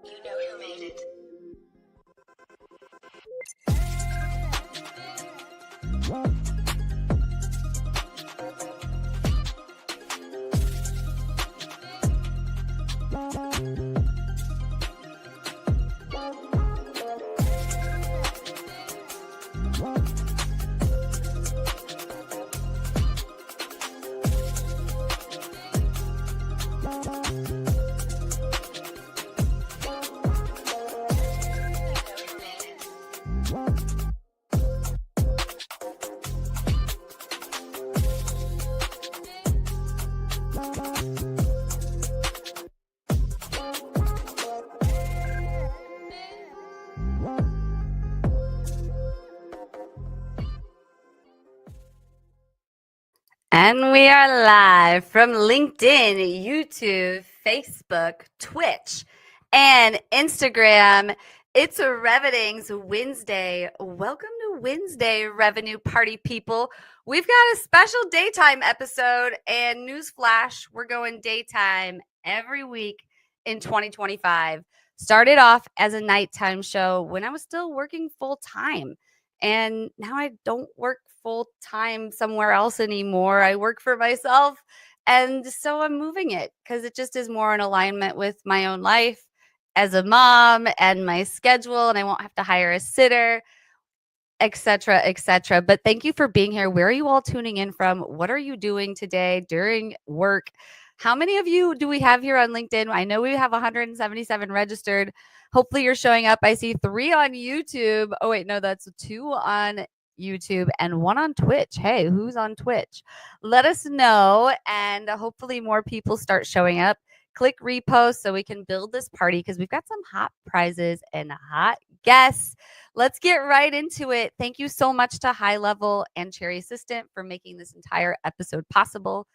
You know who made it. And we are live from LinkedIn, YouTube, Facebook, Twitch, and Instagram. It's a Revenings Wednesday. Welcome to Wednesday, Revenue Party people. We've got a special daytime episode, and newsflash, we're going daytime every week in 2025. Started off as a nighttime show when I was still working full time. And now I don't work full time somewhere else anymore. I work for myself. And so I'm moving it because it just is more in alignment with my own life as a mom and my schedule. And I won't have to hire a sitter, et cetera, et cetera. But thank you for being here. Where are you all tuning in from? What are you doing today during work? How many of you do we have here on LinkedIn? I know we have 177 registered. Hopefully you're showing up. I see 3 on YouTube. Oh, wait, no, that's 2 on YouTube and 1 on Twitch. Hey, who's on Twitch? Let us know, and hopefully more people start showing up. Click repost so we can build this party because we've got some hot prizes and hot guests. Let's get right into it. Thank you so much to High Level and Cherry Assistant for making this entire episode possible.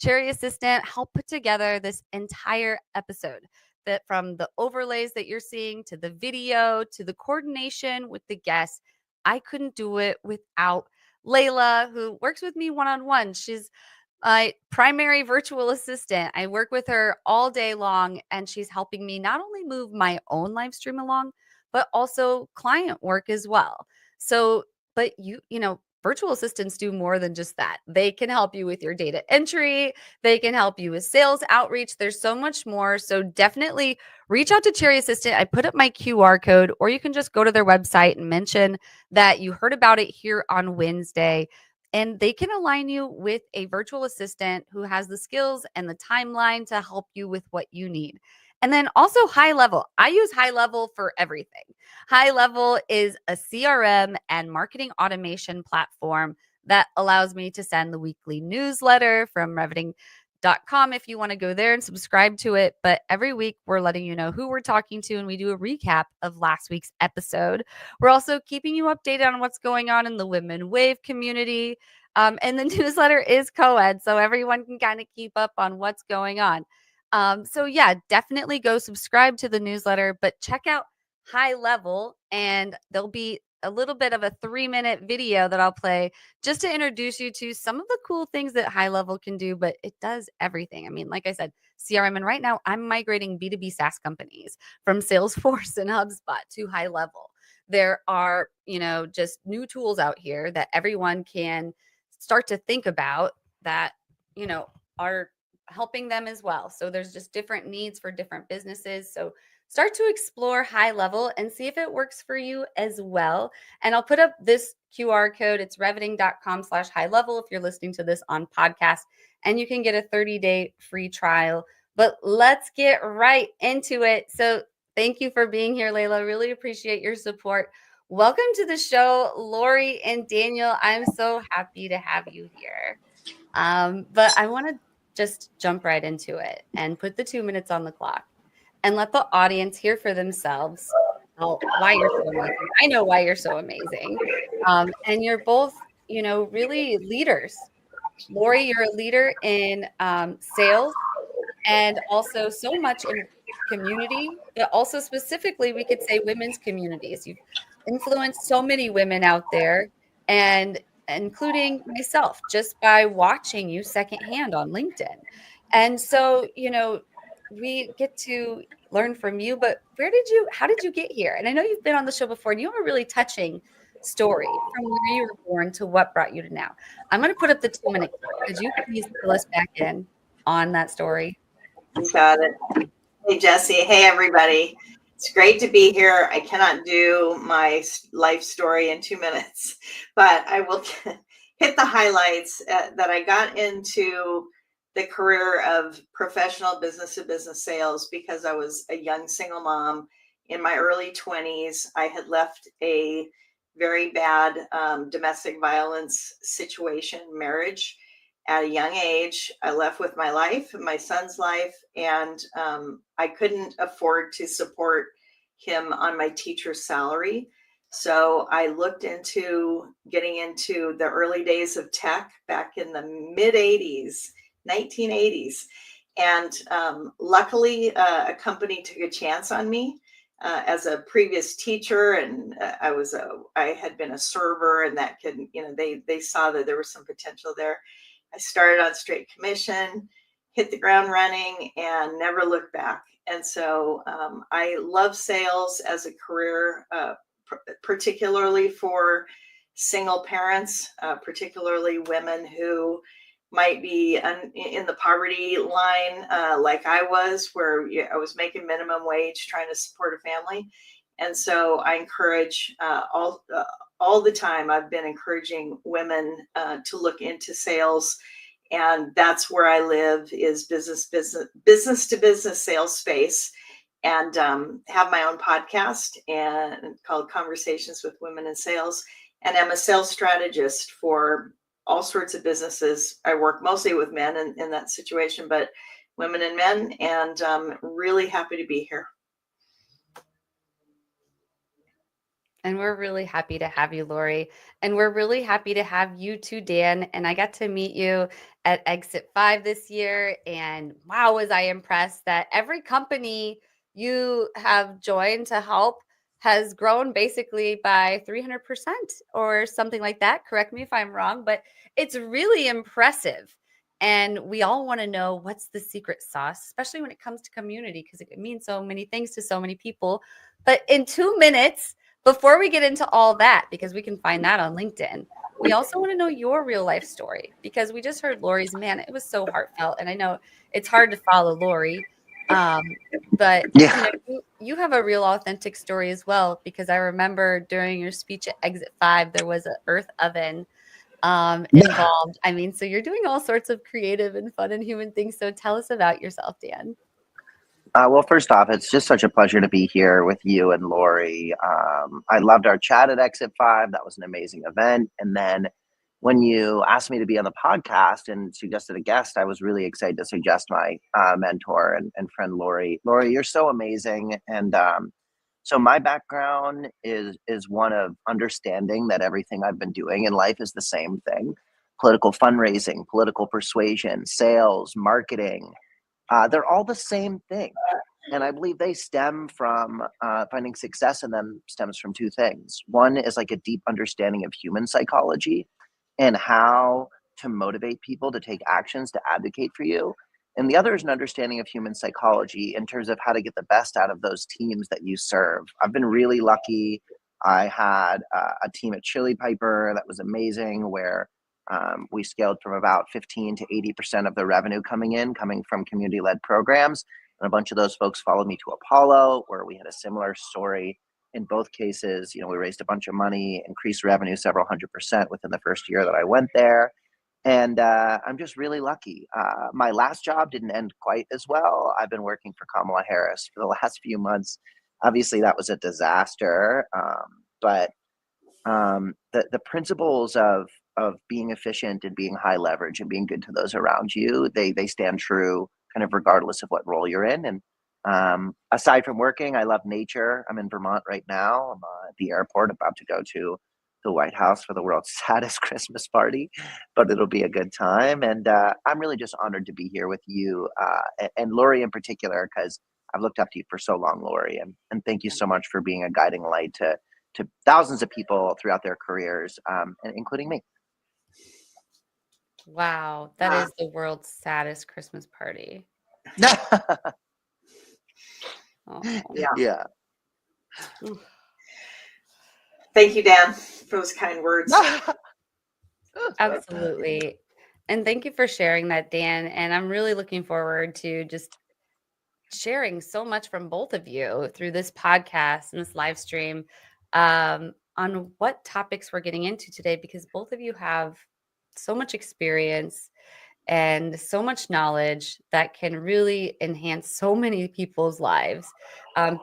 Cherry Assistant helped put together this entire episode, that from the overlays that you're seeing to the video to the coordination with the guests. I couldn't do it without Layla, who works with me one-on-one. She's my primary virtual assistant. I work with her all day long, and she's helping me not only move my own live stream along, but also client work as well. So, but you know, virtual assistants do more than just that. They can help you with your data entry. They can help you with sales outreach. There's so much more. So definitely reach out to Cherry Assistant. I put up my QR code, or you can just go to their website and mention that you heard about it here on Wednesday. And they can align you with a virtual assistant who has the skills and the timeline to help you with what you need. And then also High Level. I use High Level for everything. High Level is a CRM and marketing automation platform that allows me to send the weekly newsletter from revening.com if you want to go there and subscribe to it. But every week we're letting you know who we're talking to, and we do a recap of last week's episode. We're also keeping you updated on what's going on in the Women Wave community. And the newsletter is co-ed, so everyone can kind of keep up on what's going on. So yeah, definitely go subscribe to the newsletter, but check out High Level, and there'll be a little bit of a 3-minute video that I'll play just to introduce you to some of the cool things that High Level can do, but it does everything. I mean, like I said, CRM, and right now I'm migrating B2B SaaS companies from Salesforce and HubSpot to High Level. there are, just new tools out here that everyone can start to think about that, are helping them as well. So there's just different needs for different businesses. So start to explore high level and see if it works for you as well. And I'll put up this QR code. It's reveting.com/high level if you're listening to this on podcast, and you can get a 30-day free trial. But let's get right into it. So thank you for being here, Layla. Really appreciate your support. Welcome to the show, Lori and Daniel. I'm so happy to have you here. But I want to just jump right into it and put the 2 minutes on the clock and let the audience hear for themselves why you're so amazing. I know why you're so amazing. And you're both, really leaders. Lori, you're a leader in sales and also so much in community, but also specifically, we could say women's communities. You've influenced so many women out there, and including myself, just by watching you secondhand on LinkedIn. And so, we get to learn from you, but how did you get here? And I know you've been on the show before, and you have a really touching story from where you were born to what brought you to now. I'm going to put up the 2 minute clip. Could you please fill us back in on that story? Got it. Hey, Jessie. Hey, everybody. It's great to be here. I cannot do my life story in 2 minutes, but I will hit the highlights that I got into the career of professional business-to-business sales because I was a young single mom in my early 20s. I had left a very bad domestic violence situation, marriage, at a young age. I left with my life, my son's life, and I couldn't afford to support him on my teacher's salary. So I looked into getting into the early days of tech back in the mid 80s, 1980s. And luckily, a company took a chance on me as a previous teacher. And I had been a server, and that could, they saw that there was some potential there. I started on straight commission, hit the ground running, and never looked back. And so I love sales as a career, particularly for single parents, particularly women who might be in the poverty line like I was, where I was making minimum wage trying to support a family. And so I encourage all the time, I've been encouraging women to look into sales. And that's where I live, is business to business sales space, and have my own podcast and called Conversations with Women in Sales. And I'm a sales strategist for all sorts of businesses. I work mostly with men in that situation, but women and men, and really happy to be here. And we're really happy to have you, Lori. And we're really happy to have you too, Dan. And I got to meet you at Exit 5 this year. And wow, was I impressed that every company you have joined to help has grown basically by 300% or something like that. Correct me if I'm wrong, but it's really impressive. And we all want to know what's the secret sauce, especially when it comes to community, because it means so many things to so many people. But in 2 minutes, before we get into all that, because we can find that on LinkedIn, we also want to know your real life story, because we just heard Lori's. Man, it was so heartfelt. And I know it's hard to follow Lori, but Yeah. you have a real authentic story as well, because I remember during your speech at Exit 5, there was an earth oven involved. I mean, so you're doing all sorts of creative and fun and human things. So tell us about yourself, Dan. Well, first off, it's just such a pleasure to be here with you and Lori. I loved our chat at Exit 5. That was an amazing event. And then when you asked me to be on the podcast and suggested a guest, I was really excited to suggest my mentor and friend, Lori. Lori, you're so amazing. And so my background is one of understanding that everything I've been doing in life is the same thing: political fundraising, political persuasion, sales, marketing. They're all the same thing. And I believe they stem from finding success in them stems from two things. One is like a deep understanding of human psychology and how to motivate people to take actions to advocate for you. And the other is an understanding of human psychology in terms of how to get the best out of those teams that you serve. I've been really lucky I had a team at Chili Piper that was amazing, where we scaled from about 15 to 80% of the revenue coming from community-led programs. And a bunch of those folks followed me to Apollo, where we had a similar story. In both cases, we raised a bunch of money, increased revenue several 100% within the first year that I went there. And I'm just really lucky. My last job didn't end quite as well. I've been working for Kamala Harris for the last few months. Obviously, that was a disaster. But the principles of being efficient and being high leverage and being good to those around you, they stand true kind of regardless of what role you're in. And aside from working, I love nature. I'm in Vermont right now. I'm at the airport, about to go to the White House for the world's saddest Christmas party, but it'll be a good time. And I'm really just honored to be here with you and Lori in particular, because I've looked up to you for so long, Lori. And thank you so much for being a guiding light to thousands of people throughout their careers, and including me. Wow, that is the world's saddest Christmas party. Oh. Yeah. Thank you, Dan, for those kind words. Absolutely. And thank you for sharing that, Dan. And I'm really looking forward to just sharing so much from both of you through this podcast and this live stream on what topics we're getting into today, because both of you have so much experience and so much knowledge that can really enhance so many people's lives,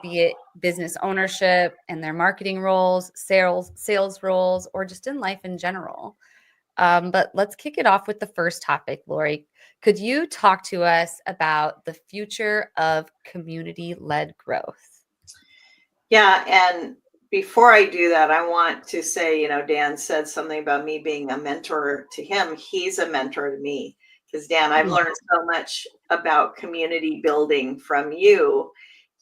be it business ownership and their marketing roles, sales roles, or just in life in general. But let's kick it off with the first topic, Lori. Could you talk to us about the future of community-led growth? Yeah, and before I do that, I want to say, Dan said something about me being a mentor to him. He's a mentor to me, because Dan, I've learned so much about community building from you.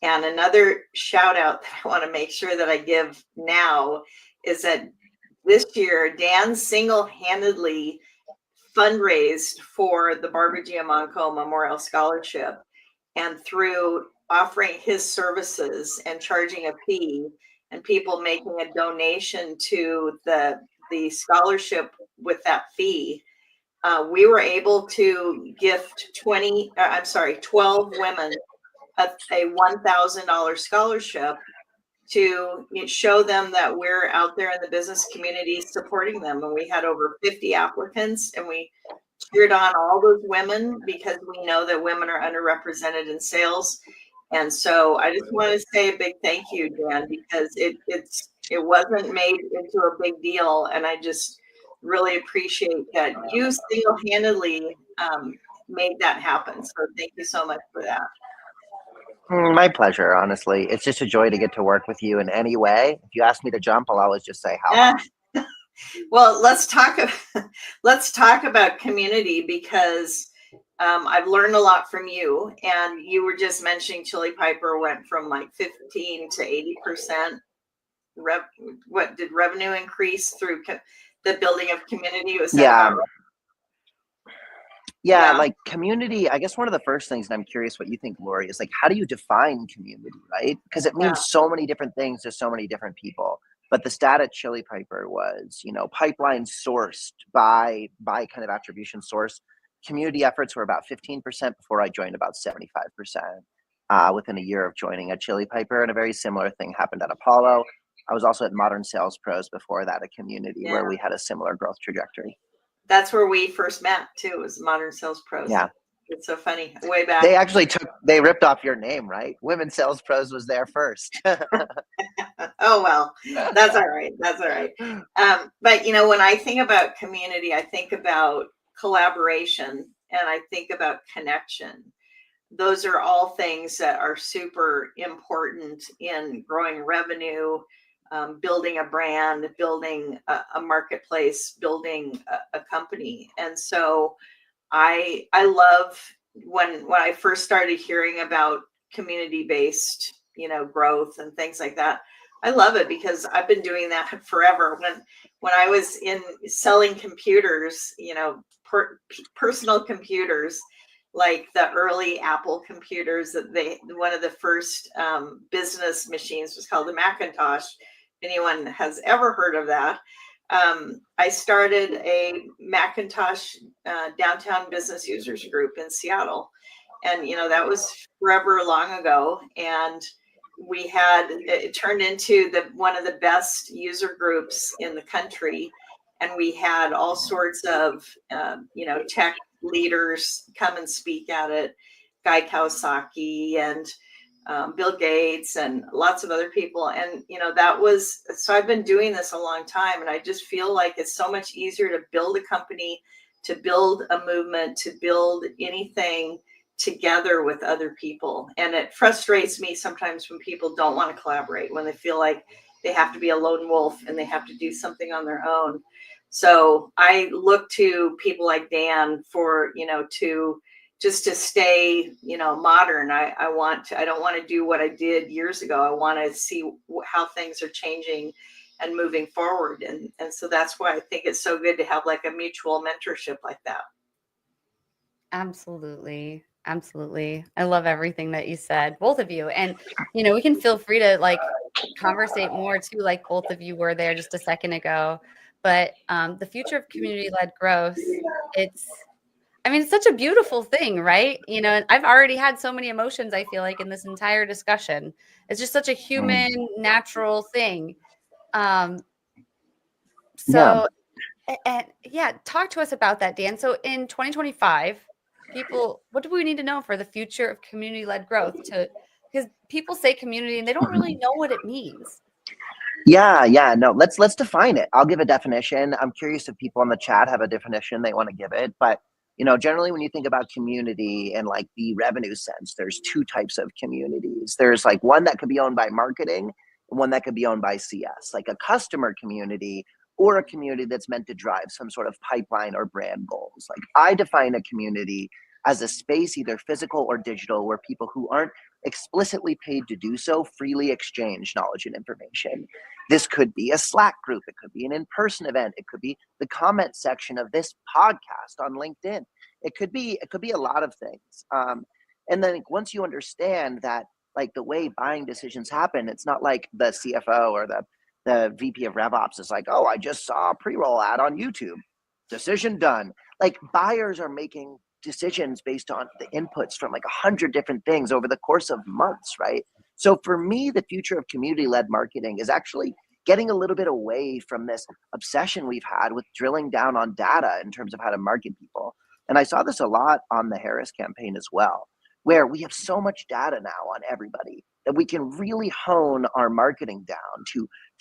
And another shout out that I want to make sure that I give now is that this year, Dan single-handedly fundraised for the Barbara Giamanco Memorial Scholarship, and through offering his services and charging a fee and people making a donation to the scholarship with that fee, we were able to gift 12 women a $1,000 scholarship to show them that we're out there in the business community supporting them. And we had over 50 applicants, and we cheered on all those women because we know that women are underrepresented in sales. And so I just want to say a big thank you, Dan, because it wasn't made into a big deal. And I just really appreciate that you single-handedly made that happen. So thank you so much for that. My pleasure, honestly. It's just a joy to get to work with you in any way. If you ask me to jump, I'll always just say how. Well, let's talk about community, because I've learned a lot from you, and you were just mentioning Chili Piper went from like 15 to 80%. What did revenue increase through the building of community? Was that about right? Yeah, like community, I guess one of the first things, and I'm curious what you think, Lori, is like, how do you define community, right? Because it means so many different things to so many different people. But the stat at Chili Piper was, pipeline sourced by kind of attribution source. Community efforts were about 15% before I joined, about 75% within a year of joining at Chili Piper. And a very similar thing happened at Apollo. I was also at Modern Sales Pros before that, a community where we had a similar growth trajectory. That's where we first met too, was Modern Sales Pros. Yeah. It's so funny. Way back. They ripped off your name, right? Women Sales Pros was there first. Oh, well, that's all right. That's all right. But, when I think about community, I think about collaboration, and I think about connection. Those are all things that are super important in growing revenue, building a brand, building a marketplace, building a company. And so I love when I first started hearing about community-based, growth and things like that. I love it because I've been doing that forever. When I was in selling computers, personal computers, like the early Apple computers, one of the first business machines was called the Macintosh. anyone has ever heard of that. I started a Macintosh downtown business users group in Seattle. And, that was forever long ago. And it turned into one of the best user groups in the country. And we had all sorts of, tech leaders come and speak at it. Guy Kawasaki and Bill Gates and lots of other people. And, so I've been doing this a long time, and I just feel like it's so much easier to build a company, to build a movement, to build anything together with other people. And it frustrates me sometimes when people don't want to collaborate, when they feel like they have to be a lone wolf and they have to do something on their own. So I look to people like Dan for, to stay, modern. I don't want to do what I did years ago. I want to see how things are changing and moving forward. And so that's why I think it's so good to have like a mutual mentorship like that. Absolutely. Absolutely. I love everything that you said, both of you. And, we can feel free to conversate more too, like both of you were there just a second ago. But the future of community-led growth, it's such a beautiful thing, right? I've already had so many emotions, I feel like, in this entire discussion. It's just such a human, natural thing. Talk to us about that, Dan. So in 2025, what do we need to know for the future of community-led growth? Because people say community and they don't really know what it means. No, let's define it. I'll give a definition. I'm curious if people in the chat have a definition they want to give it, but generally when you think about community in like the revenue sense, there's two types of communities. There's like one that could be owned by marketing and one that could be owned by CS, like a customer community or a community that's meant to drive some sort of pipeline or brand goals. Like I define a community as a space, either physical or digital, where people who aren't explicitly paid to do so freely exchange knowledge and information. This could be a Slack group. It could be an in-person event. It could be the comment section of this podcast on LinkedIn. It could be a lot of things. And then once you understand that, like the way buying decisions happen, it's not like the CFO or the VP of RevOps is like, oh, I just saw a pre-roll ad on YouTube. Decision done. Like buyers are making decisions based on the inputs from like 100 different things over the course of months, right? So for me, the future of community-led marketing is actually getting a little bit away from this obsession we've had with drilling down on data in terms of how to market people. And I saw this a lot on the Harris campaign as well, where we have so much data now on everybody that we can really hone our marketing down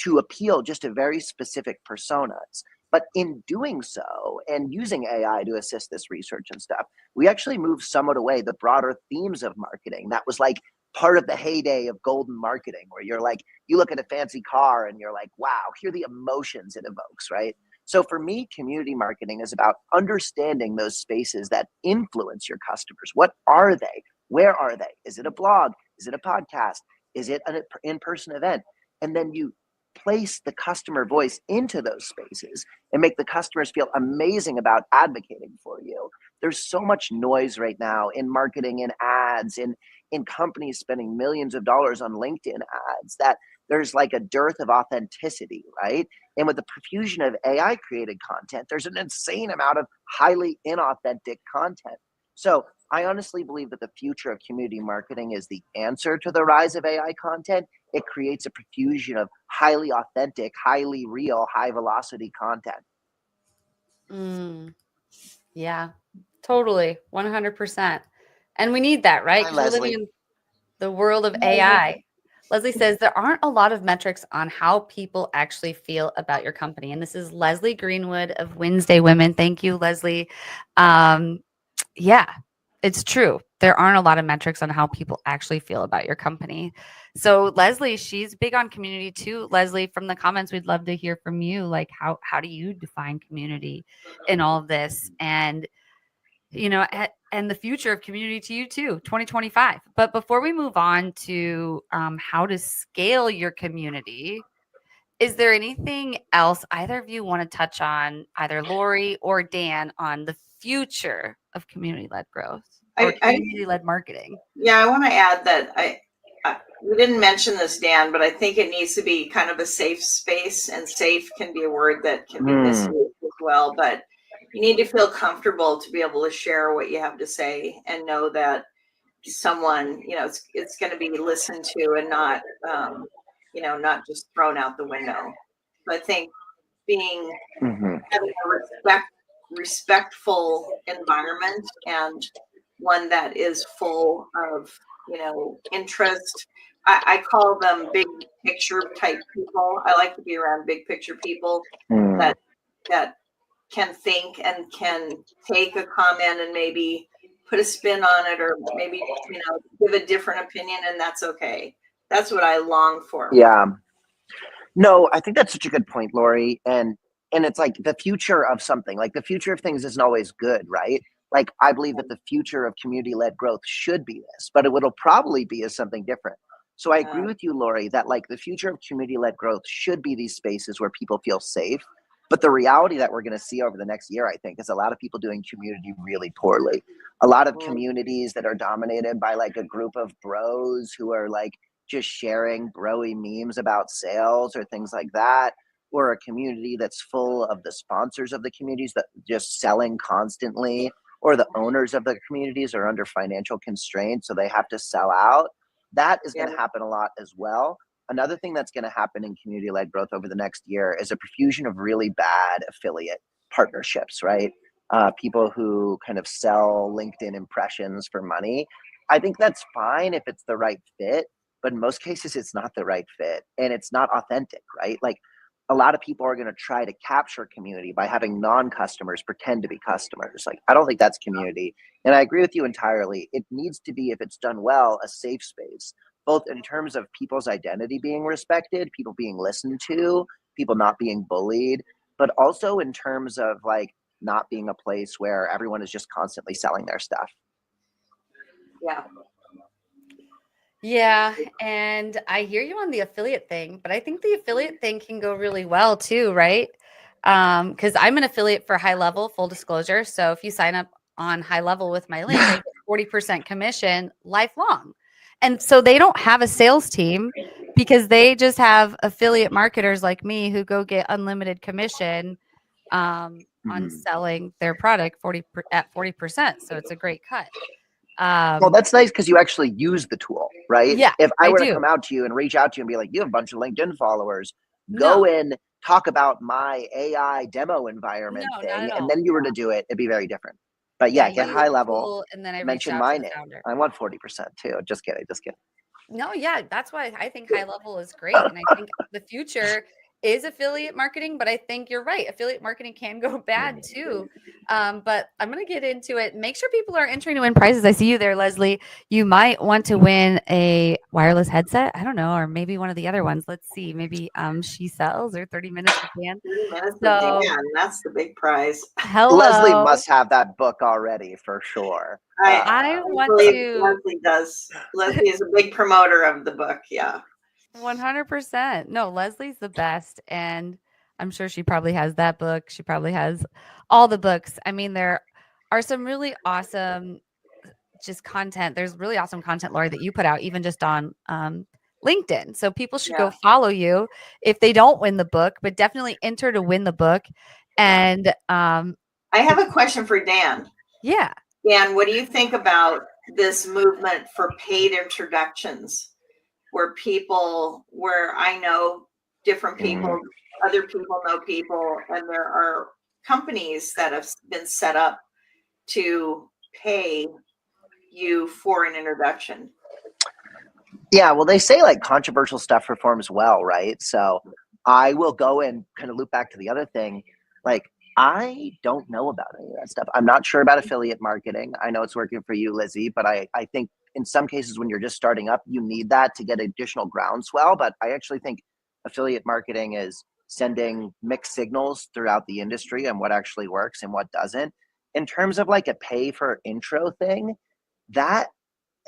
to appeal just to very specific personas. But in doing so and using AI to assist this research and stuff, we actually moved somewhat away the broader themes of marketing. That was like part of the heyday of golden marketing, where you're like, you look at a fancy car and you're like, wow, here are the emotions it evokes, right? So for me, community marketing is about understanding those spaces that influence your customers. What are they? Where are they? Is it a blog? Is it a podcast? Is it an in-person event? And then you place the customer voice into those spaces and make the customers feel amazing about advocating for you. There's so much noise right now in marketing, in ads, in companies spending millions of dollars on LinkedIn ads, that there's like a dearth of authenticity, right? And with the profusion of AI created content, there's an insane amount of highly inauthentic content. So I honestly believe that the future of community marketing is the answer to the rise of AI content. It creates a profusion of highly authentic, highly real, high velocity content. Yeah, totally. 100%. And we need that, right? Because we're living in the world of AI. Leslie says there aren't a lot of metrics on how people actually feel about your company. And this is Leslie Greenwood of Wednesday Women. Thank you, Leslie. Yeah, it's true. There aren't a lot of metrics on how people actually feel about your company. So Leslie, she's big on community too. Leslie, from the comments, we'd love to hear from you. Like, how do you define community in all of this? And, and the future of community to you too, 2025. But before we move on to how to scale your community, is there anything else either of you want to touch on, either Lori or Dan, on the future of community-led growth or community-led marketing? Yeah, I want to add that we didn't mention this, Dan, but I think it needs to be kind of a safe space, and safe can be a word that can be misused as well. But you need to feel comfortable to be able to share what you have to say and know that someone, it's going to be listened to and not, not just thrown out the window. So I think having a respectful environment, and one that is full of, interest. I call them big picture type people. I like to be around big picture people that can think and can take a comment and maybe put a spin on it, or maybe, give a different opinion, and that's okay. That's what I long for. Yeah. No, I think that's such a good point, Lori. And it's like the future of something, like the future of things isn't always good, right? Like I believe that the future of community-led growth should be this, but it'll probably be as something different. So I agree with you, Lori, that like the future of community-led growth should be these spaces where people feel safe. But the reality that we're going to see over the next year, I think, is a lot of people doing community really poorly. A lot of communities that are dominated by like a group of bros who are like just sharing broy memes about sales or things like that, or a community that's full of the sponsors of the communities that just selling constantly, or the owners of the communities are under financial constraints, so they have to sell out. That is going to happen a lot as well. Another thing that's going to happen in community-led growth over the next year is a profusion of really bad affiliate partnerships, right? People who kind of sell LinkedIn impressions for money. I think that's fine if it's the right fit, but in most cases, it's not the right fit and it's not authentic, right? Like a lot of people are going to try to capture community by having non-customers pretend to be customers. Like, I don't think that's community. And I agree with you entirely. It needs to be, if it's done well, a safe space, both in terms of people's identity being respected, people being listened to, people not being bullied, but also in terms of like not being a place where everyone is just constantly selling their stuff. Yeah. Yeah, and I hear you on the affiliate thing, but I think the affiliate thing can go really well too, right? Because I'm an affiliate for High Level, full disclosure. So if you sign up on High Level with my link, I get 40% commission lifelong. And so they don't have a sales team because they just have affiliate marketers like me who go get unlimited commission on selling their product at 40%. So it's a great cut. Well, that's nice because you actually use the tool, right? Yeah, if I were do. to come out to you and reach out to you and be like, you have a bunch of LinkedIn followers, go in, talk about my AI demo environment thing, and then you were to do it, it'd be very different. But yeah, get High Level, and then I mention my name. I want 40% too. Just kidding. No, yeah, that's why I think High Level is great. And I think the future is affiliate marketing, but I think you're right. Affiliate marketing can go bad too. But I'm going to get into it. Make sure people are entering to win prizes. I see you there, Leslie. You might want to win a wireless headset. I don't know, or maybe one of the other ones. Let's see. Maybe She Sells or 30 Minutes with Dan. 30 minutes with Dan. That's the big prize. Hello. Leslie must have that book already for sure. I want to. Leslie does. Leslie is a big promoter of the book. Yeah. 100%. No, Leslie's the best. And I'm sure she probably has that book. She probably has all the books. I mean, there are some really awesome content. There's really awesome content, Lori, that you put out even just on LinkedIn. So people should go follow you if they don't win the book, but definitely enter to win the book. And I have a question for Dan. Yeah. Dan, what do you think about this movement for paid introductions? Where I know different people, other people know people, and there are companies that have been set up to pay you for an introduction. Yeah, well, they say like controversial stuff performs well, right? So I will go and kind of loop back to the other thing. Like, I don't know about any of that stuff. I'm not sure about affiliate marketing. I know it's working for you, Lizzie, but I think in some cases when you're just starting up, you need that to get additional groundswell. But I actually think affiliate marketing is sending mixed signals throughout the industry and what actually works and what doesn't. In terms of like a pay for intro thing, that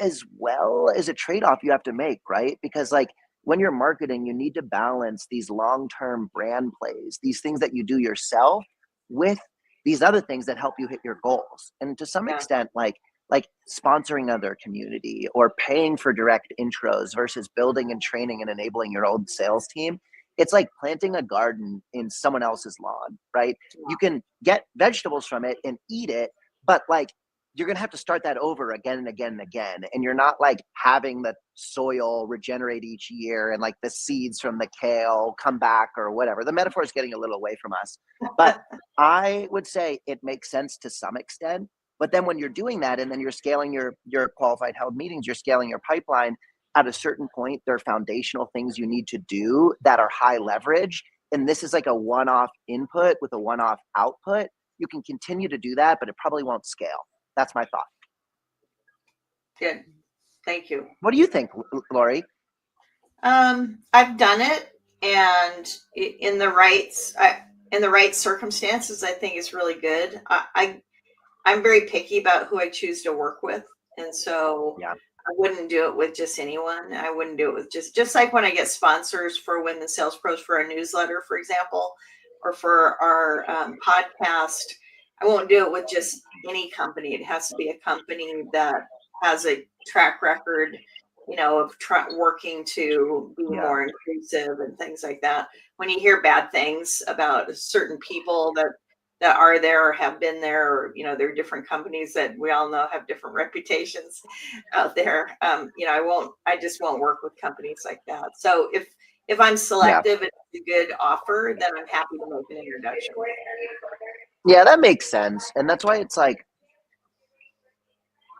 as well is a trade-off you have to make, right? Because like when you're marketing, you need to balance these long-term brand plays, these things that you do yourself with these other things that help you hit your goals. And to some extent, like like sponsoring other community or paying for direct intros versus building and training and enabling your own sales team. It's like planting a garden in someone else's lawn, right? You can get vegetables from it and eat it, but like you're going to have to start that over again and again and again. And you're not like having the soil regenerate each year and like the seeds from the kale come back or whatever. The metaphor is getting a little away from us, but I would say it makes sense to some extent. But then when you're doing that and then you're scaling your qualified held meetings, you're scaling your pipeline, at a certain point, there are foundational things you need to do that are high leverage. And this is like a one-off input with a one-off output. You can continue to do that, but it probably won't scale. That's my thought. Good. Thank you. What do you think, Lori? I've done it, and in the right circumstances, I think it's really good. I'm very picky about who I choose to work with, and so Yeah. I wouldn't do it with just anyone. I wouldn't do it with just like when I get sponsors for Win the Sales Pros for our newsletter, for example, or for our podcast. I won't do it with just any company. It has to be a company that has a track record, of working to be more inclusive and things like that. When you hear bad things about certain people that are there or have been there, or there are different companies that we all know have different reputations out there. I just won't work with companies like that. So if I'm selective and it's a good offer, then I'm happy to make an introduction. Yeah, that makes sense. And that's why it's like,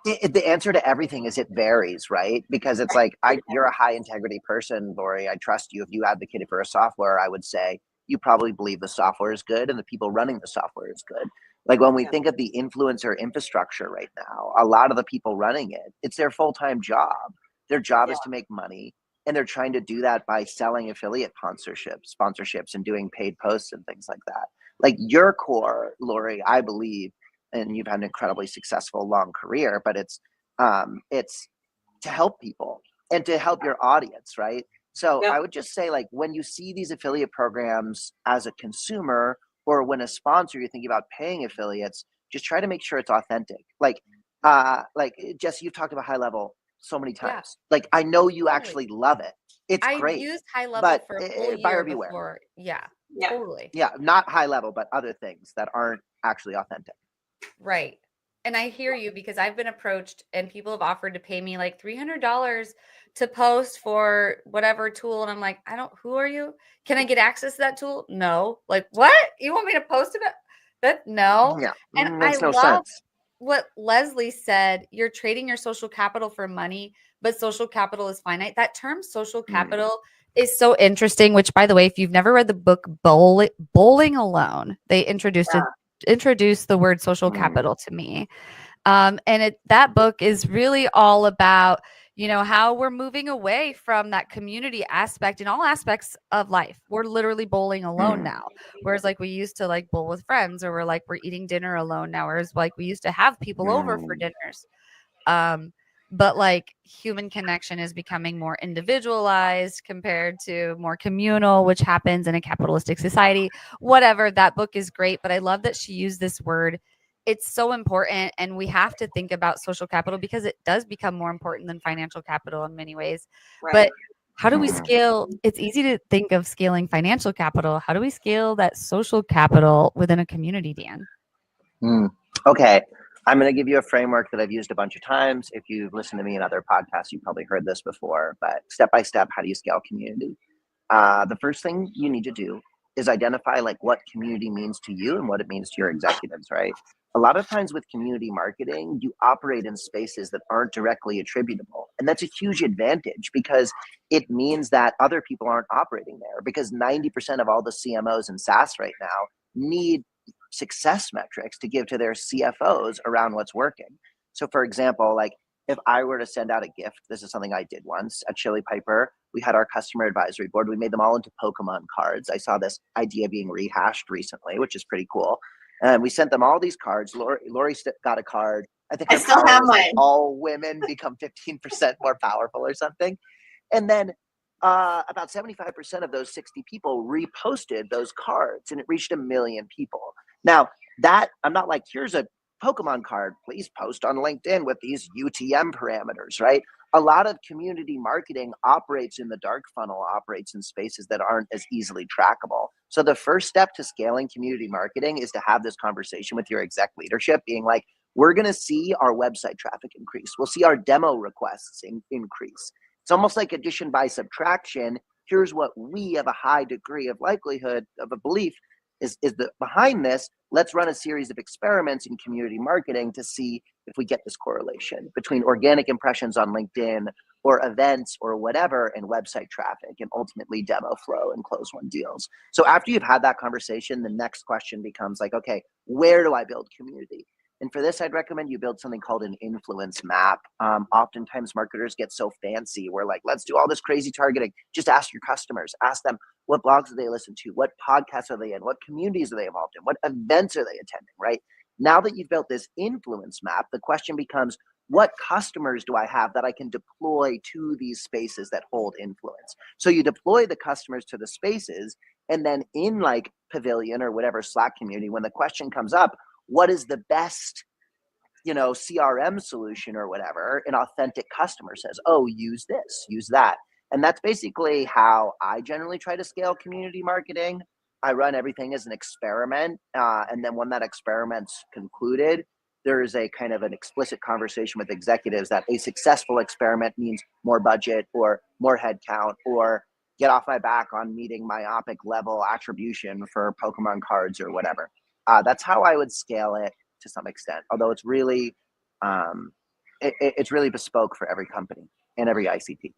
the answer to everything is it varies, right? Because it's like, you're a high integrity person, Lori. I trust you. If you advocated for a software, I would say you probably believe the software is good and the people running the software is good. Like when we think of the influencer infrastructure right now, a lot of the people running it, it's their full-time job. Their job is to make money, and they're trying to do that by selling affiliate sponsorships and doing paid posts and things like that. Like your core, Lori, I believe, and you've had an incredibly successful long career, but it's to help people and to help your audience, right? So I would just say, like, when you see these affiliate programs as a consumer, or when a sponsor, you're thinking about paying affiliates, just try to make sure it's authentic. Like Jessie, you've talked about High Level so many times. Like, I know you actually love it. It's great. I used High Level but for a whole buyer year beware. before. Yeah, totally. Yeah, not High Level, but other things that aren't actually authentic. Right. And I hear you, because I've been approached and people have offered to pay me like $300 to post for whatever tool. And I'm like, who are you? Can I get access to that tool? No. Like, what? You want me to post about that? No. Yeah. And Makes no love sense. what Leslie said. You're trading your social capital for money, but social capital is finite. That term social capital is so interesting, which, by the way, if you've never read the book Bowling Alone, they introduced the word social capital to me. And that book is really all about, how we're moving away from that community aspect in all aspects of life. We're literally bowling alone now. Whereas like we used to like bowl with friends, or we're eating dinner alone now. Whereas like we used to have people over for dinners. But like human connection is becoming more individualized compared to more communal, which happens in a capitalistic society. Whatever, that book is great, but I love that she used this word. It's so important, and we have to think about social capital because it does become more important than financial capital in many ways. Right. But how do we scale? It's easy to think of scaling financial capital. How do we scale that social capital within a community, Dan? Okay. I'm going to give you a framework that I've used a bunch of times. If you've listened to me in other podcasts, you've probably heard this before, but step by step, how do you scale community? The first thing you need to do is identify like what community means to you and what it means to your executives, right? A lot of times with community marketing, you operate in spaces that aren't directly attributable. And that's a huge advantage because it means that other people aren't operating there, because 90% of all the CMOs in SaaS right now need success metrics to give to their CFOs around what's working. So for example, like if I were to send out a gift, this is something I did once at Chili Piper. We had our customer advisory board. We made them all into Pokemon cards. I saw this idea being rehashed recently, which is pretty cool. And we sent them all these cards. Lori got a card. I think I still have mine. Like, all women become 15% more powerful or something. And then about 75% of those 60 people reposted those cards, and it reached 1 million people. Now that I'm not like, here's a Pokemon card, please post on LinkedIn with these UTM parameters, right? A lot of community marketing operates in the dark funnel, operates in spaces that aren't as easily trackable. So the first step to scaling community marketing is to have this conversation with your exec leadership, being like, we're going to see our website traffic increase. We'll see our demo requests increase. It's almost like addition by subtraction. Here's what we have a high degree of likelihood of a belief is that behind this. Let's run a series of experiments in community marketing to see if we get this correlation between organic impressions on LinkedIn or events or whatever and website traffic and ultimately demo flow and close won deals. So after you've had that conversation, the next question becomes like, okay, where do I build community? And for this, I'd recommend you build something called an influence map. Oftentimes marketers get so fancy. We're like, let's do all this crazy targeting. Just ask your customers, ask them, what blogs do they listen to? What podcasts are they in? What communities are they involved in? What events are they attending, right? Now that you've built this influence map, the question becomes, what customers do I have that I can deploy to these spaces that hold influence? So you deploy the customers to the spaces, and then in like Pavilion or whatever Slack community, when the question comes up, what is the best, CRM solution or whatever, an authentic customer says, oh, use this, use that. And that's basically how I generally try to scale community marketing. I run everything as an experiment. And then when that experiment's concluded, there is a kind of an explicit conversation with executives that a successful experiment means more budget or more headcount or get off my back on meeting myopic level attribution for Pokemon cards or whatever. That's how I would scale it to some extent, although it's really it's really bespoke for every company and every ICP.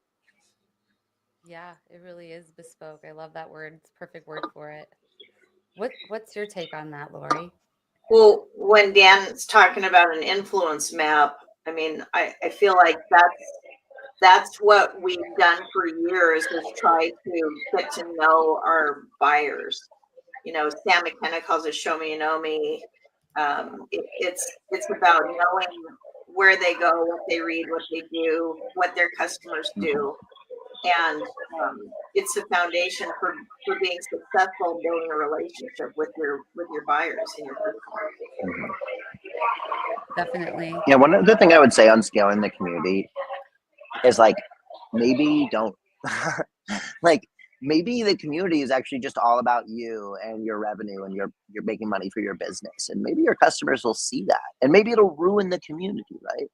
Yeah, it really is bespoke. I love that word. It's a perfect word for it. What's your take on that, Lori? Well, when Dan's talking about an influence map, I mean, I feel like that's what we've done for years is try to get to know our buyers. Sam McKenna calls it show me, you know me. It's about knowing where they go, what they read, what they do, what their customers do. And it's the foundation for being successful in building a relationship with your buyers and your customers. Definitely. Yeah, one other thing I would say on scaling the community is like, maybe don't like maybe the community is actually just all about you and your revenue and you're making money for your business, and maybe your customers will see that, and maybe it'll ruin the community, right?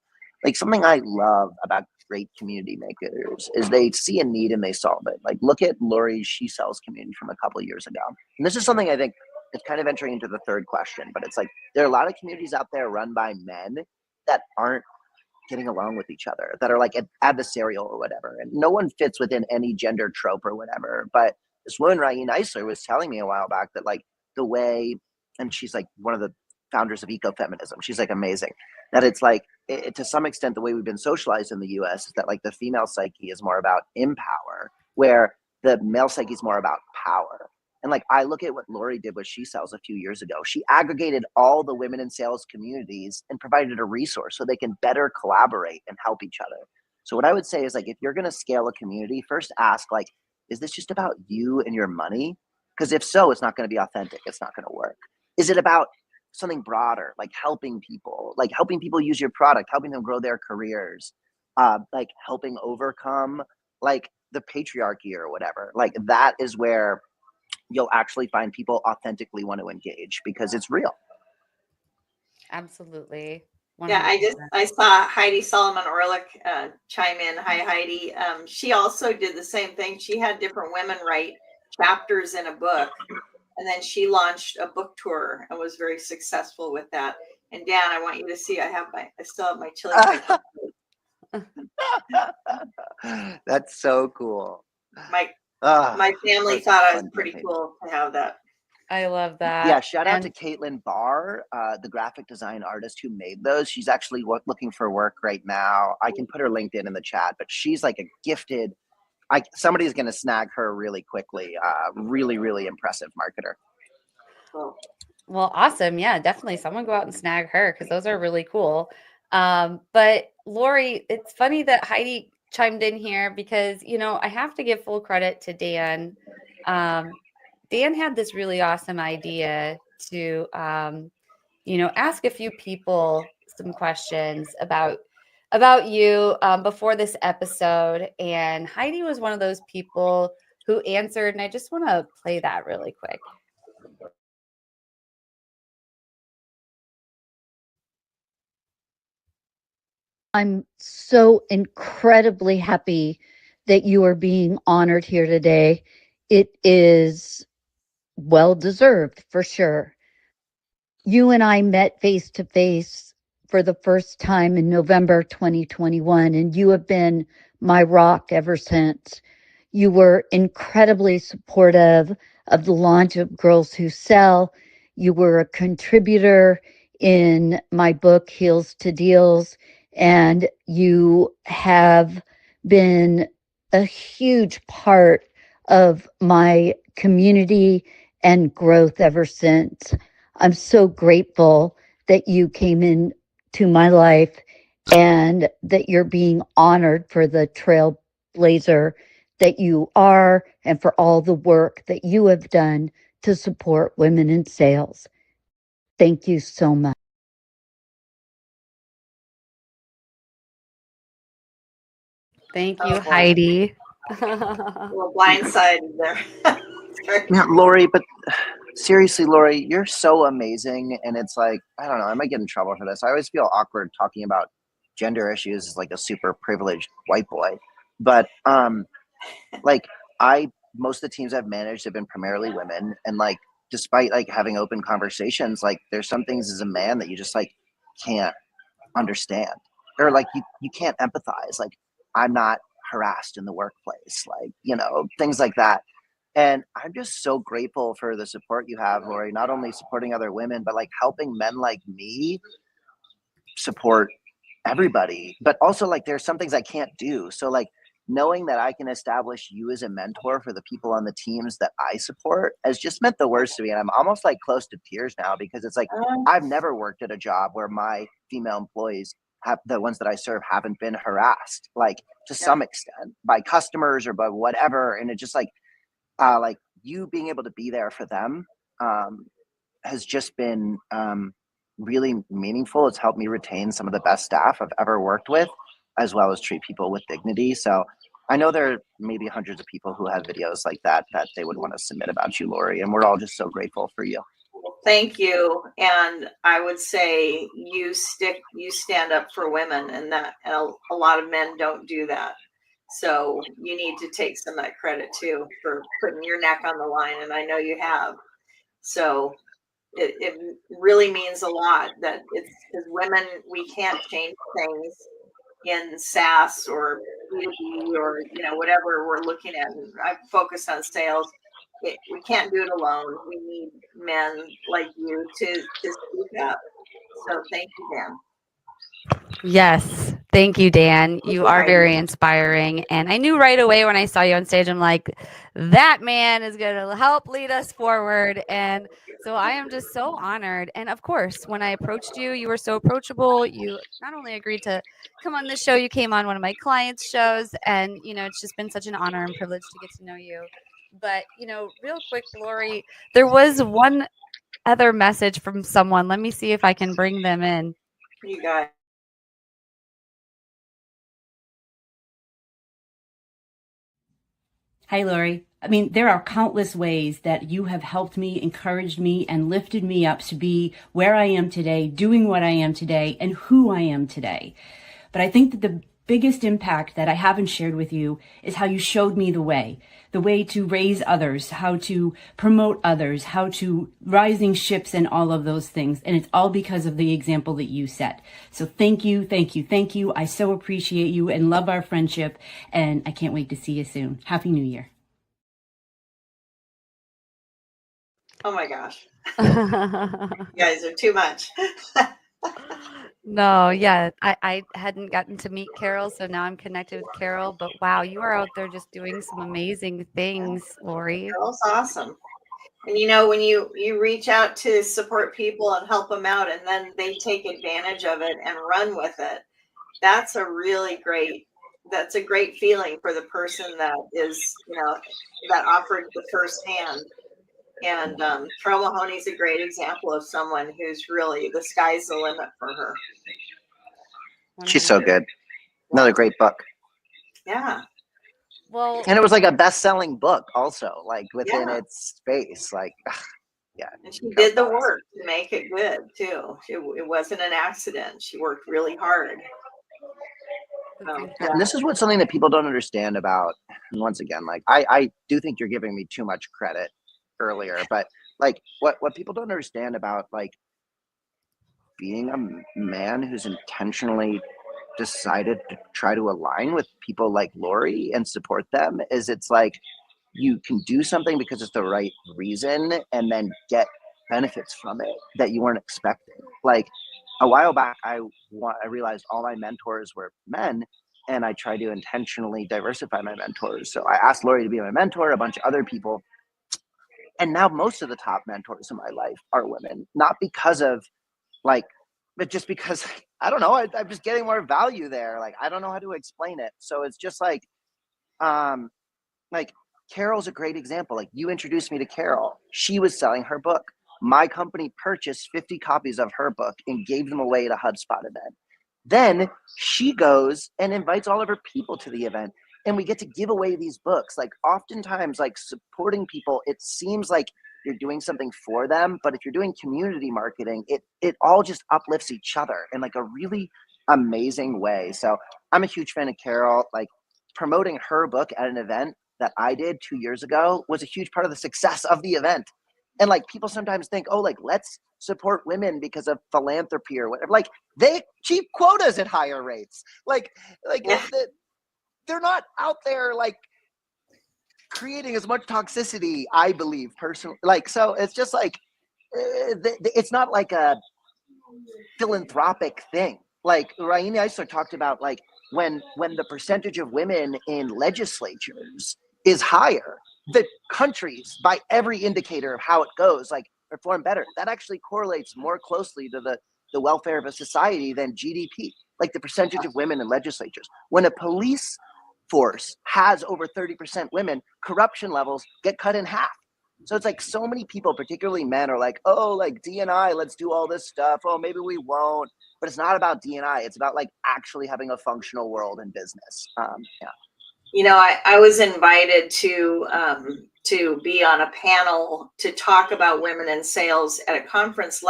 Like something I love about great community makers is they see a need and they solve it. Like look at Lori's She Sells community from a couple of years ago. And this is something I think it's kind of entering into the third question, but it's like there are a lot of communities out there run by men that aren't getting along with each other, that are like adversarial or whatever. And no one fits within any gender trope or whatever. But this woman, Rain Eisler, was telling me a while back that like the way, and she's like one of the founders of ecofeminism. She's like amazing. That it's like, to some extent, the way we've been socialized in the US is that like the female psyche is more about empower, where the male psyche is more about power. And like I look at what Lori did with She Sells a few years ago. She aggregated all the women in sales communities and provided a resource so they can better collaborate and help each other. So what I would say is like, if you're going to scale a community, first ask like, is this just about you and your money? Because if so, it's not going to be authentic. It's not going to work. Is it about something broader, like helping people use your product, helping them grow their careers, like helping overcome like the patriarchy or whatever? Like that is where you'll actually find people authentically want to engage because it's real. Absolutely. 100%. Yeah, I saw Heidi Solomon Orlick chime in. Hi, Heidi. She also did the same thing. She had different women write chapters in a book, and then she launched a book tour and was very successful with that. And Dan, I want you to see. I still have my chili. That's so cool. My family thought I was pretty cool to have that. I love that. Yeah, shout out to Caitlin Barr, the graphic design artist who made those. She's actually looking for work right now. I can put her LinkedIn in the chat, but she's like a gifted, somebody's going to snag her really quickly. Really, really impressive marketer. Cool. Well, awesome. Yeah, definitely. Someone go out and snag her because those are really cool. But Lori, it's funny that Heidi chimed in here because, I have to give full credit to Dan. Dan had this really awesome idea to ask a few people some questions about you before this episode. And Heidi was one of those people who answered, and I just want to play that really quick. I'm so incredibly happy that you are being honored here today. It is well deserved for sure. You and I met face to face for the first time in November 2021, and you have been my rock ever since. You were incredibly supportive of the launch of Girls Who Sell. You were a contributor in my book, Heels to Deals, and you have been a huge part of my community and growth ever since. I'm so grateful that you came into my life and that you're being honored for the trailblazer that you are and for all the work that you have done to support women in sales. Thank you so much. Thank you, Oh, boy. Heidi. A little blindsided there. Yeah, Lori, but seriously, Lori, you're so amazing. And it's like, I don't know, I might get in trouble for this. I always feel awkward talking about gender issues as like a super privileged white boy. But like most of the teams I've managed have been primarily women. And like, despite like having open conversations, like there's some things as a man that you just like can't understand. Or like you can't empathize. Like I'm not harassed in the workplace, like, things like that. And I'm just so grateful for the support you have, Lori, not only supporting other women, but like helping men like me support everybody. But also like there's some things I can't do. So like knowing that I can establish you as a mentor for the people on the teams that I support has just meant the worst to me. And I'm almost like close to tears now because it's like I've never worked at a job where my female employees have the ones that I serve haven't been harassed, like to some extent by customers or by whatever. And it just like you being able to be there for them has just been really meaningful. It's helped me retain some of the best staff I've ever worked with, as well as treat people with dignity. So I know there are maybe hundreds of people who have videos like that they would want to submit about you, Lori, and we're all just so grateful for you. Thank you. And I would say you stand up for women, and a lot of men don't do that. So you need to take some of that credit too for putting your neck on the line. And I know you have. So it really means a lot that it's because women, we can't change things in SaaS or B2B or, whatever we're looking at. And I focus on sales. We can't do it alone. We need men like you to speak up. So thank you, Dan. Yes. Thank you, Dan. You are very inspiring. And I knew right away when I saw you on stage, I'm like, that man is going to help lead us forward. And so I am just so honored. And of course, when I approached you, you were so approachable. You not only agreed to come on this show, you came on one of my clients' shows. And, it's just been such an honor and privilege to get to know you. But, real quick, Lori, there was one other message from someone. Let me see if I can bring them in. You got it. Hi, Lori. I mean, there are countless ways that you have helped me, encouraged me, and lifted me up to be where I am today, doing what I am today, and who I am today. But I think that the biggest impact that I haven't shared with you is how you showed me the way to raise others, how to promote others, how to rising ships and all of those things. And it's all because of the example that you set. So thank you, thank you, thank you. I so appreciate you and love our friendship. And I can't wait to see you soon. Happy New Year. Oh my gosh. You guys are too much. No, yeah, I hadn't gotten to meet Carol, so now I'm connected with Carol. But wow, you are out there just doing some amazing things, Lori. Carol's awesome. And when you reach out to support people and help them out, and then they take advantage of it and run with it, that's a great feeling for the person that is, that offered the first hand. And Carol Mahoney's a great example of someone who's really, the sky's the limit for her. She's so good. Another great book. Yeah. Well, And it was like a best-selling book also, like within Yeah. its space. Like, yeah. And she did the work to make it good too. It wasn't an accident. She worked really hard. So, yeah. And this is what something that people don't understand about. And once again, like I do think you're giving me too much credit earlier, but like what people don't understand about like being a man who's intentionally decided to try to align with people like Lori and support them is it's like you can do something because it's the right reason and then get benefits from it that you weren't expecting. Like a while back, I realized all my mentors were men, and I tried to intentionally diversify my mentors. So I asked Lori to be my mentor, a bunch of other people, and now most of the top mentors in my life are women. Not because of like, but just because I don't know. I'm just getting more value there. Like I don't know how to explain it. So it's just like Carol's a great example. Like you introduced me to Carol. She was selling her book. My company purchased 50 copies of her book and gave them away at a HubSpot event. Then she goes and invites all of her people to the event, and we get to give away these books. Like oftentimes, like supporting people, it seems like you're doing something for them, but if you're doing community marketing, it all just uplifts each other in like a really amazing way. So I'm a huge fan of Carol. Like promoting her book at an event that I did 2 years ago was a huge part of the success of the event. And like people sometimes think, oh, like let's support women because of philanthropy or whatever. Like they achieve quotas at higher rates. Like they're not out there like creating as much toxicity, I believe personally. Like so, it's just like it's not like a philanthropic thing. Like Raini Eisler talked about, like when the percentage of women in legislatures is higher, the countries, by every indicator of how it goes, like perform better. That actually correlates more closely to the welfare of a society than GDP. Like the percentage of women in legislatures. When a police force has over 30% women, corruption levels get cut in half. So it's like so many people, particularly men, are like, oh, like D&I, let's do all this stuff. Oh, maybe we won't. But it's not about D&I. It's about like actually having a functional world in business. Yeah. You know, I was invited to be on a panel to talk about women in sales at a conference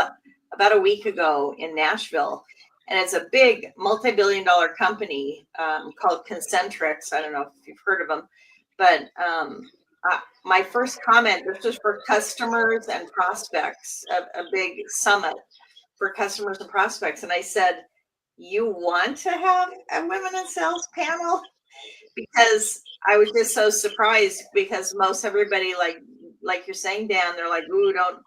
about a week ago in Nashville. And it's a big multi-billion-dollar company called Concentrix. I don't know if you've heard of them, but my first comment, this was for customers and prospects, a big summit for customers and prospects. And I said, you want to have a women in sales panel? Because I was just so surprised because most everybody, like you're saying, Dan, they're like, ooh, we don't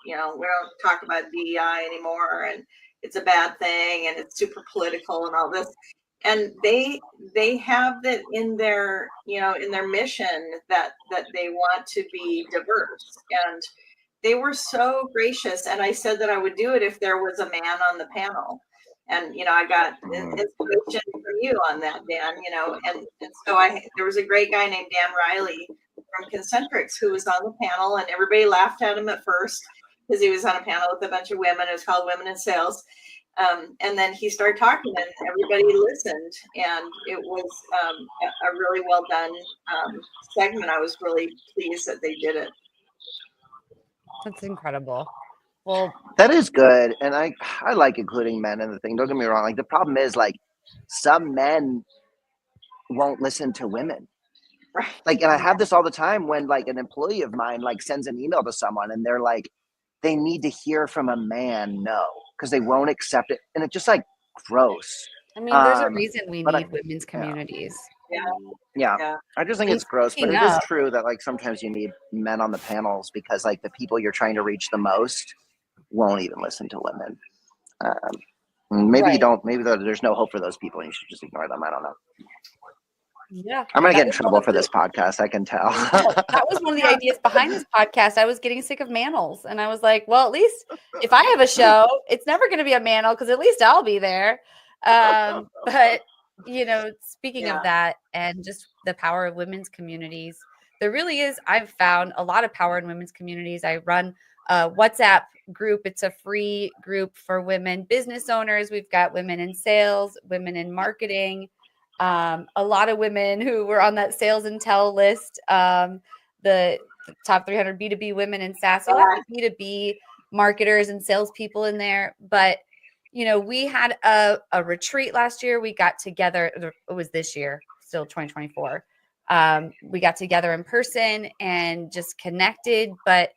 talk about DEI anymore. And it's a bad thing. And it's super political and all this. And they have that in their, in their mission that they want to be diverse. And they were so gracious. And I said that I would do it if there was a man on the panel. And, I got inspiration from you on that, Dan, and so there was a great guy named Dan Riley from Concentrix who was on the panel, and everybody laughed at him at first because he was on a panel with a bunch of women. It was called Women in Sales. And then he started talking and everybody listened, and it was a really well done segment. I was really pleased that they did it. That's incredible. Well, that is good. And I like including men in the thing. Don't get me wrong. Like the problem is like some men won't listen to women. Right. Like, and I have this all the time when like an employee of mine like sends an email to someone and they're like, they need to hear from a man, because they won't accept it. And it's just like gross. I mean, there's a reason we need women's communities. Yeah. I just think it's gross, but it is true that like sometimes you need men on the panels because like the people you're trying to reach the most won't even listen to women. Maybe you don't. Maybe there's no hope for those people, and you should just ignore them. I don't know. Yeah, I'm gonna get in trouble for this podcast. I can tell. That was one of the ideas behind this podcast. I was getting sick of manels, and I was like, well, at least if I have a show, it's never going to be a manel because at least I'll be there. But speaking of that, and just the power of women's communities, there really is, I've found a lot of power in women's communities. I run a WhatsApp group. It's a free group for women business owners. We've got women in sales, women in marketing, a lot of women who were on that sales and tell list, the top 300 B2B women in SaaS. So a lot of B2B marketers and salespeople in there. But, you know, we had a retreat last year. We got together. It was this year, still 2024. We got together in person and just connected, but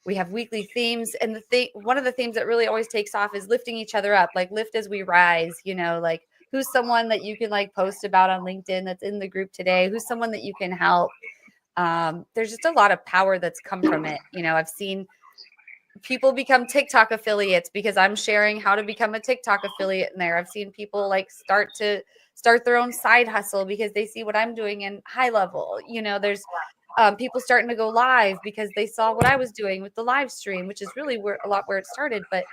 we have weekly themes. And one of the themes that really always takes off is lifting each other up, like lift as we rise, you know, like who's someone that you can like post about on LinkedIn that's in the group today? Who's someone that you can help? There's just a lot of power that's come from it. You know, I've seen people become TikTok affiliates because I'm sharing how to become a TikTok affiliate in there. I've seen people like start their own side hustle because they see what I'm doing in high level. You know, there's people starting to go live because they saw what I was doing with the live stream, which is really where it started. But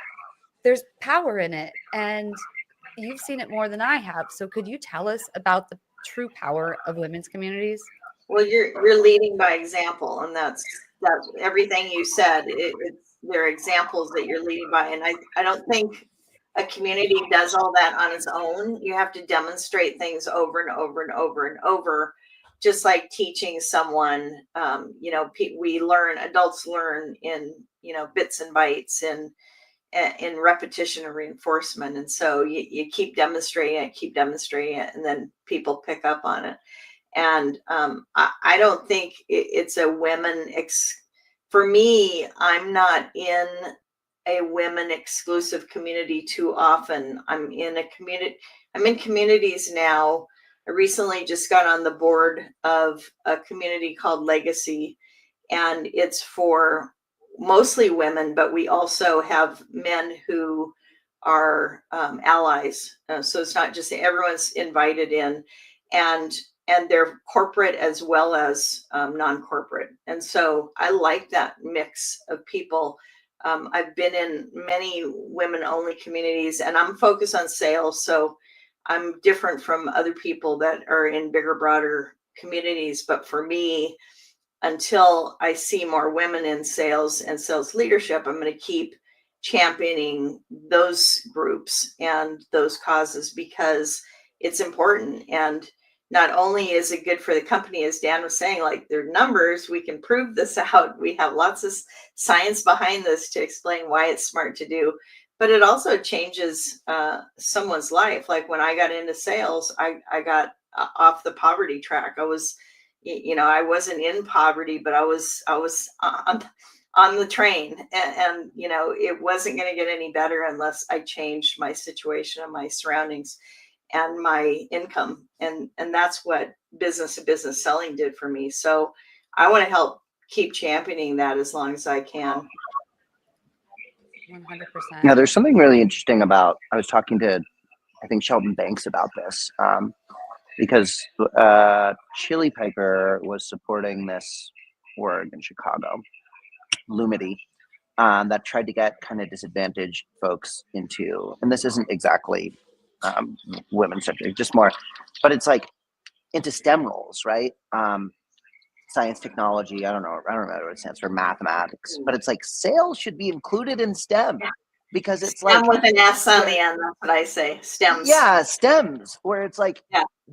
there's power in it, and you've seen it more than I have. So could you tell us about the true power of women's communities? Well, you're leading by example, and that's everything you said. There are examples that you're leading by, and I don't think a community does all that on its own. You have to demonstrate things over and over and over and over, just like teaching someone. You know, adults learn in, you know, bits and bytes and in repetition and reinforcement. And so you keep demonstrating it, and then people pick up on it. And I don't think it's a women for me, I'm not in a women exclusive community too often. I'm in communities now. I recently just got on the board of a community called Legacy, and it's for mostly women, but we also have men who are allies. So it's not just everyone's invited in, and they're corporate as well as non-corporate. And so I like that mix of people. I've been in many women-only communities, and I'm focused on sales, so I'm different from other people that are in bigger, broader communities. But for me, until I see more women in sales and sales leadership, I'm going to keep championing those groups and those causes because it's important. And not only is it good for the company, as Dan was saying, like their numbers, we can prove this out. We have lots of science behind this to explain why it's smart to do, but it also changes someone's life. Like when I got into sales, I got off the poverty track. I was, you know, I wasn't in poverty, but I was on the train, and you know, it wasn't going to get any better unless I changed my situation and my surroundings and my income. And that's what business to business selling did for me. So I want to help keep championing that as long as I can. 100%. Yeah, there's something really interesting about, I was talking to, I think, Sheldon Banks about this, because Chili Piper was supporting this org in Chicago, Lumity, that tried to get kind of disadvantaged folks into, and this isn't exactly women centric, just more, but it's like into STEM roles, right? Science, technology, I don't know what it stands for, mathematics, but it's like sales should be included in STEM because it's STEM like with an S on the end. That's what I say. STEMs. Yeah, STEMs, where it's like,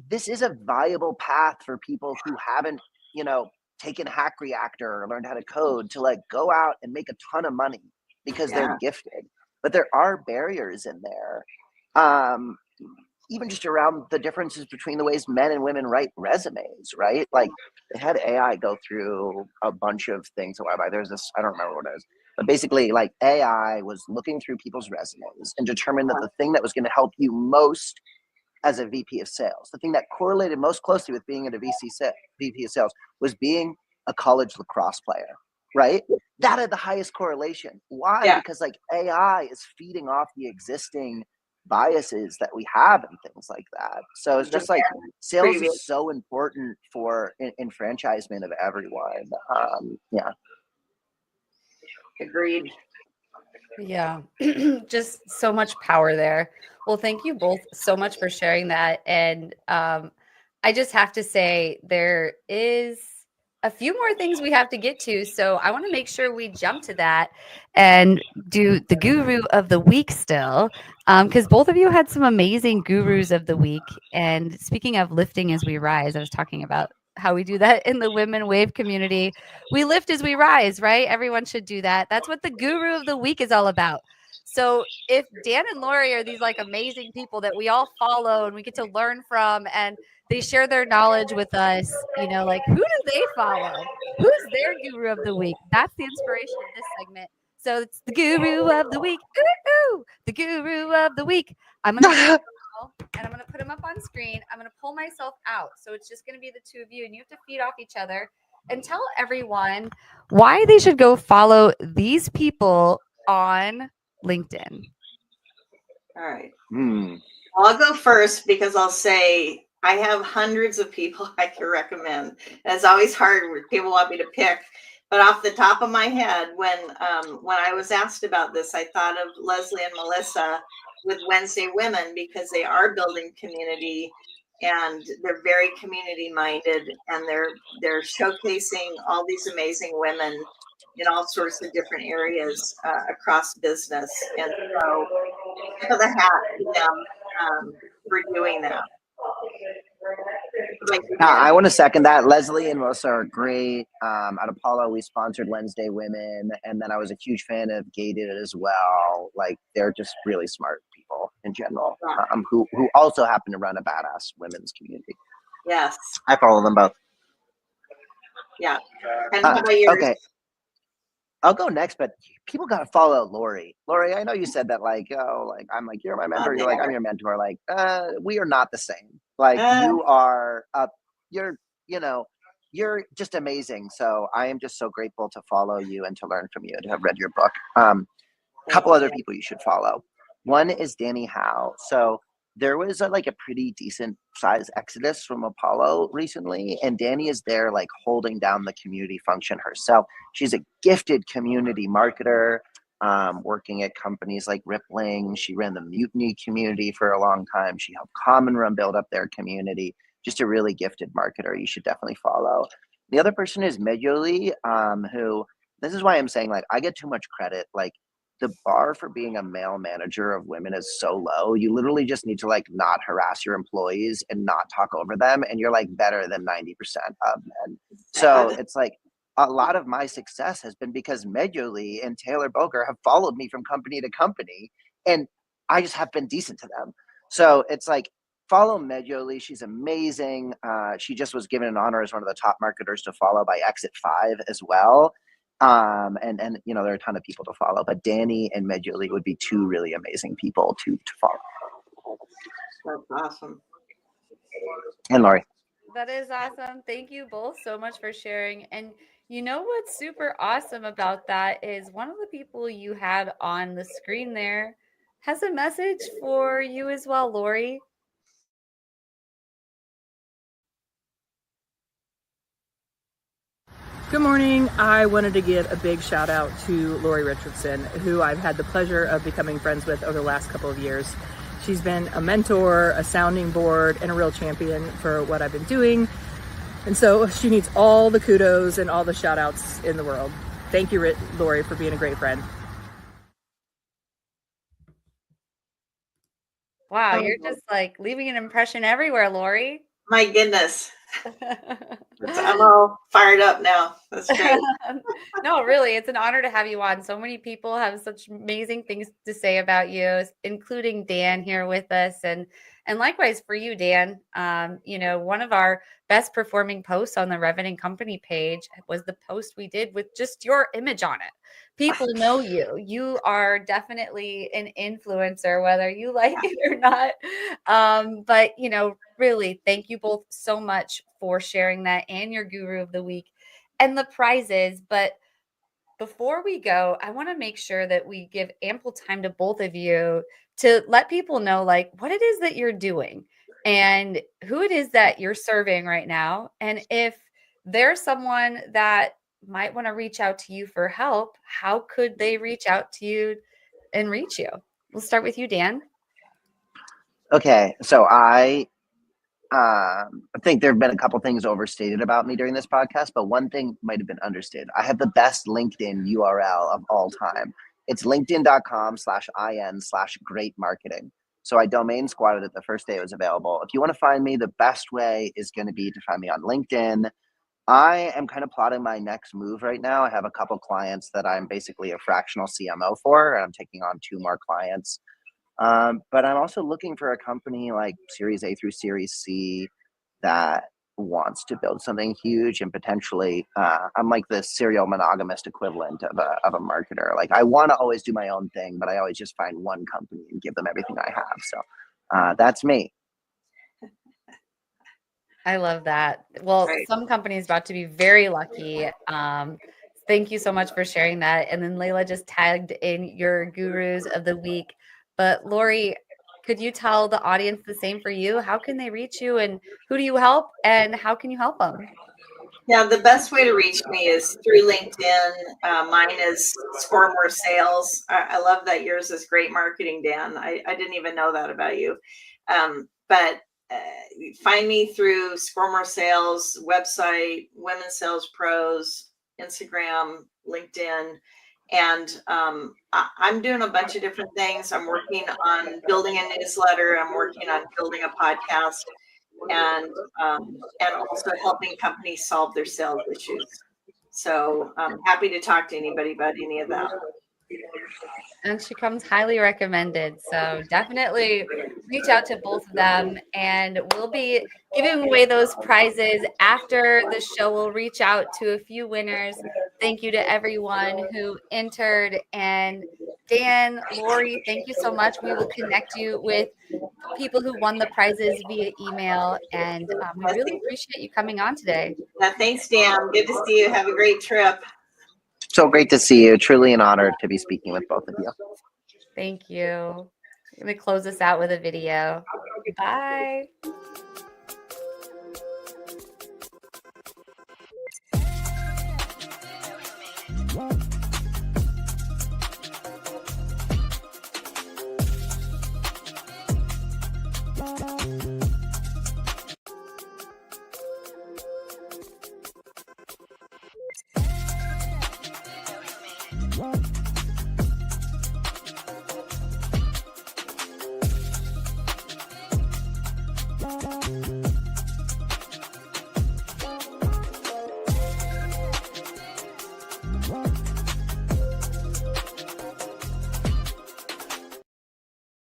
this is a viable path for people who haven't, you know, taken Hack Reactor or learned how to code to like go out and make a ton of money because they're gifted. But there are barriers in there. Even just around the differences between the ways men and women write resumes, right? Like they had AI go through a bunch of things a while back. There's this, I don't remember what it is, but basically like AI was looking through people's resumes and determined that the thing that was going to help you most as a VP of sales, the thing that correlated most closely with being at a VP of sales was being a college lacrosse player, right? That had the highest correlation. Why? Because like AI is feeding off the existing biases that we have and things like that. So it's just like sales is so important for enfranchisement of everyone. Agreed. Yeah, just so much power there. Well, thank you both so much for sharing that. And I just have to say, there is a few more things we have to get to. So I want to make sure we jump to that and do the guru of the week still. Because both of you had some amazing gurus of the week. And speaking of lifting as we rise, I was talking about how we do that in the Women Wave community. We lift as we rise, right? Everyone should do that. That's what the guru of the week is all about. So if Dan and Lori are these like amazing people that we all follow and we get to learn from, and they share their knowledge with us, you know, like who do they follow? Who's their guru of the week? That's the inspiration of this segment. So it's the guru of the week. Ooh, the guru of the week. I'm gonna and I'm gonna put him up on screen. I'm gonna pull myself out, so it's just gonna be the two of you, and you have to feed off each other and tell everyone why they should go follow these people on LinkedIn. All right. Well, I'll go first because I'll say I have hundreds of people I can recommend. And it's always hard when people want me to pick. But off the top of my head, when I was asked about this, I thought of Leslie and Melissa with Wednesday Women because they are building community and they're very community minded, and they're showcasing all these amazing women in all sorts of different areas across business. And so, tip of the hat to them for doing that. I want to second that. Leslie and Melissa are great. At Apollo, we sponsored Wednesday Women, and then I was a huge fan of Gated as well. Like, they're just really smart people in general, who also happen to run a badass women's community. Yes, I follow them both. Yeah. And how about yours? Okay, I'll go next, but people got to follow Lori. Lori, I know you said that, like, oh, like, I'm like, you're my mentor. You're like, I'm your mentor. Like, we are not the same. Like, you are, you're just amazing. So I am just so grateful to follow you and to learn from you and to have read your book. A couple other people you should follow. One is Danny Howe. So there was a pretty decent size exodus from Apollo recently, and Danny is there like holding down the community function herself. She's a gifted community marketer, working at companies like Rippling. She ran the Mutiny community for a long time. She helped Common Room build up their community. Just a really gifted marketer you should definitely follow. The other person is Medjoli, who, this is why I'm saying, like, I get too much credit. Like, the bar for being a male manager of women is so low. You literally just need to like not harass your employees and not talk over them, and you're like better than 90% of men. So it's like a lot of my success has been because Medjoli and Taylor Boker have followed me from company to company, and I just have been decent to them. So it's like, follow Medjoli. She's amazing. She just was given an honor as one of the top marketers to follow by Exit 5 as well. And there are a ton of people to follow, but Danny and Medjoli would be two really amazing people to follow. That's awesome. And Lori. That is awesome. Thank you both so much for sharing. And you know what's super awesome about that is one of the people you had on the screen there has a message for you as well, Lori. Good morning. I wanted to give a big shout out to Lori Richardson, who I've had the pleasure of becoming friends with over the last couple of years. She's been a mentor, a sounding board, and a real champion for what I've been doing. And so she needs all the kudos and all the shout outs in the world. Thank you, Lori, for being a great friend. Wow, you're just like leaving an impression everywhere, Lori. My goodness. I'm all fired up now. That's great. No, really, it's an honor to have you on. So many people have such amazing things to say about you, including Dan here with us, and likewise for you, Dan. One of our best performing posts on the Revenant Company page was the post we did with just your image on it. People know you. You are definitely an influencer, whether you like it or not. But really, thank you both so much for sharing that and your guru of the week and the prizes. But before we go, I want to make sure that we give ample time to both of you to let people know like what it is that you're doing and who it is that you're serving right now. And if there's someone that might want to reach out to you for help, how could they reach out to you and reach you? We'll start with you, Dan. Okay, so I I think there have been a couple things overstated about me during this podcast, but one thing might have been understated. I have the best LinkedIn URL of all time. It's linkedin.com/in/great marketing. So I domain squatted it the first day it was available. If you want to find me, the best way is going to be to find me on LinkedIn. I am kind of plotting my next move right now. I have a couple clients that I'm basically a fractional CMO for, and I'm taking on 2 more clients. But I'm also looking for a company like Series A through Series C that wants to build something huge and potentially, I'm like the serial monogamist equivalent of a marketer. Like I want to always do my own thing, but I always just find one company and give them everything I have. So that's me. I love that. Well, Right. some companies about to be very lucky. Thank you so much for sharing that. And then Layla just tagged in your gurus of the week. But Lori, could you tell the audience the same for you? How can they reach you, and who do you help, and how can you help them? Yeah, the best way to reach me is through LinkedIn. Mine is Score More Sales. I love that yours is great marketing, Dan. I didn't even know that about you. But find me through Score More Sales website, Women's Sales Pros, Instagram, LinkedIn. And I'm doing a bunch of different things. I'm working on building a newsletter. I'm working on building a podcast, and also helping companies solve their sales issues. So I'm happy to talk to anybody about any of that. And she comes highly recommended. So definitely reach out to both of them, and we'll be giving away those prizes after the show. We'll reach out to a few winners. Thank you to everyone who entered. And Dan, Lori, thank you so much. We will connect you with people who won the prizes via email. And we really appreciate you coming on today. Thanks, Dan. Good to see you. Have a great trip. So great to see you. Truly an honor to be speaking with both of you. Thank you. I'm going to close this out with a video. Bye. You know who made it.